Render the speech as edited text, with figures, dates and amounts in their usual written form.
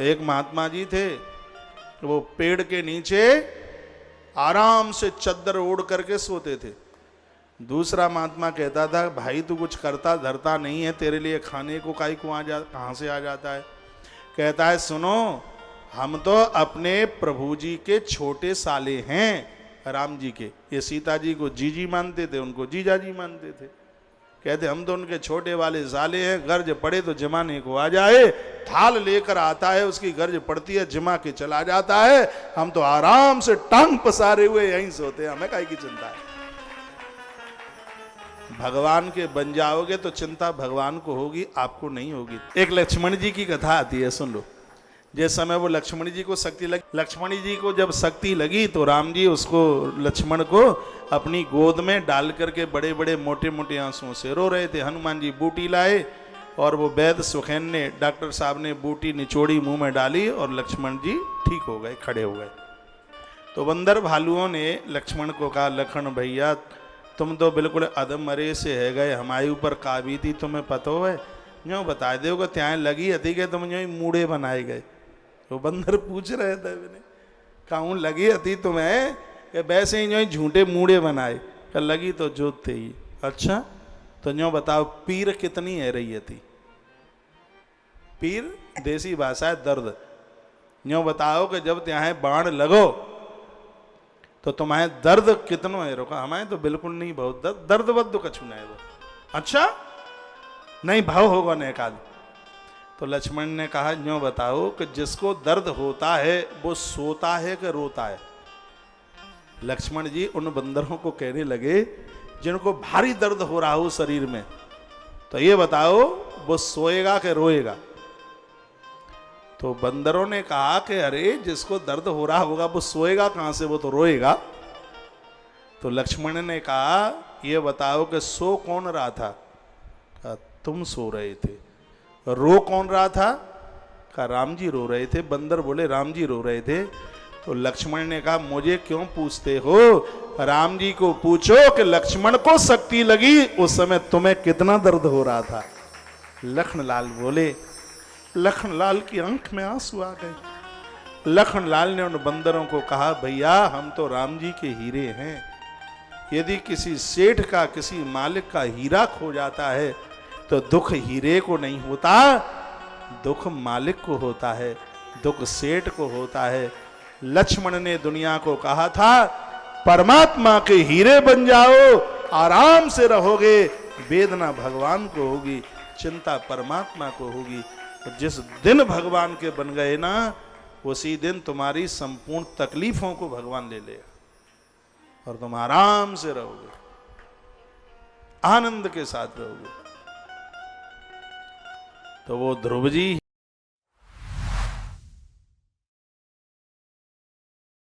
एक महात्मा जी थे, वो पेड़ के नीचे आराम से चद्दर ओढ़ करके सोते थे। दूसरा महात्मा कहता था, भाई तू कुछ करता धरता नहीं है, तेरे लिए खाने को कहाँ से आ जाता है। कहता है, सुनो, हम तो अपने प्रभु जी के छोटे साले हैं, राम जी के। ये सीता जी को जीजी मानते थे, उनको जीजा जी मानते थे। कहते हम तो उनके छोटे वाले साले हैं, गर्ज पड़े तो जमाने को आ जाए। थाल लेकर आता है, उसकी गर्ज पड़ती है, जमा के चला जाता है। हम तो आराम से टांग पसारे हुए यहीं सोते हैं, हमें काहे की चिंता है। भगवान के बन जाओगे तो चिंता भगवान को होगी, आपको नहीं होगी। एक लक्ष्मण जी की कथा आती है, सुन लो। जिस समय वो लक्ष्मण जी को शक्ति लगी, लक्ष्मण जी को जब शक्ति लगी तो राम जी उसको, लक्ष्मण को अपनी गोद में डाल करके बड़े बड़े मोटे मोटे आंसुओं से रो रहे थे। हनुमान जी बूटी लाए और वो वैद्य सुखेन ने, डॉक्टर साहब ने बूटी निचोड़ी मुंह में डाली और लक्ष्मण जी ठीक हो गए, खड़े हो गए। तो बंदर भालुओं ने लक्ष्मण को कहा, लखन भैया तुम तो बिल्कुल अधमरे से है गए, हमारे ऊपर काबी थी, तुम्हें पतो है, जो बता दो त्यां लगी हती के तुम जो मूढ़े बनाए गए। तो बंदर पूछ रहे थे, मैंने कहूँ लगी हती तुम्हें कि वैसे ही जो झूठे मूढ़े बनाए। क्या लगी तो जोत थे ही। अच्छा तो जो बताओ पीर कितनी है रही थी। पीर देसी भाषा है दर्द। जो बताओ कि जब त्यां बाण लगो तो तुम्हारे दर्द कितनो है। रोका हमारे तो बिल्कुल नहीं, बहुत दर्द बद्ध कछु नहीं वो। अच्छा नहीं भाव होगा न एकाध। तो लक्ष्मण ने कहा, यूँ बताओ कि जिसको दर्द होता है वो सोता है कि रोता है। लक्ष्मण जी उन बंदरों को कहने लगे जिनको भारी दर्द हो रहा हो शरीर में, तो ये बताओ वो सोएगा कि रोएगा। तो बंदरों ने कहा कि अरे जिसको दर्द हो रहा होगा वो सोएगा कहाँ से, वो तो रोएगा। तो लक्ष्मण ने कहा, ये बताओ कि सो कौन रहा था। कहा तुम सो रहे थे। रो कौन रहा था। कहा राम जी रो रहे थे। बंदर बोले राम जी रो रहे थे। तो लक्ष्मण ने कहा, मुझे क्यों पूछते हो, राम जी को पूछो कि लक्ष्मण को शक्ति लगी उस समय तुम्हें कितना दर्द हो रहा था। लखनलाल बोले, लखनलाल की आंख में आंसू आ गए। लखनलाल ने उन बंदरों को कहा, भैया हम तो राम जी के हीरे हैं। यदि किसी सेठ का, किसी मालिक का हीरा खो जाता है तो दुख हीरे को नहीं होता, दुख मालिक को होता है, दुख सेठ को होता है। लक्ष्मण ने दुनिया को कहा था, परमात्मा के हीरे बन जाओ, आराम से रहोगे, वेदना भगवान को होगी, चिंता परमात्मा को होगी। और जिस दिन भगवान के बन गए ना, उसी दिन तुम्हारी संपूर्ण तकलीफों को भगवान ले लेगा और तुम आराम से रहोगे, आनंद के साथ रहोगे। तो वो ध्रुव जी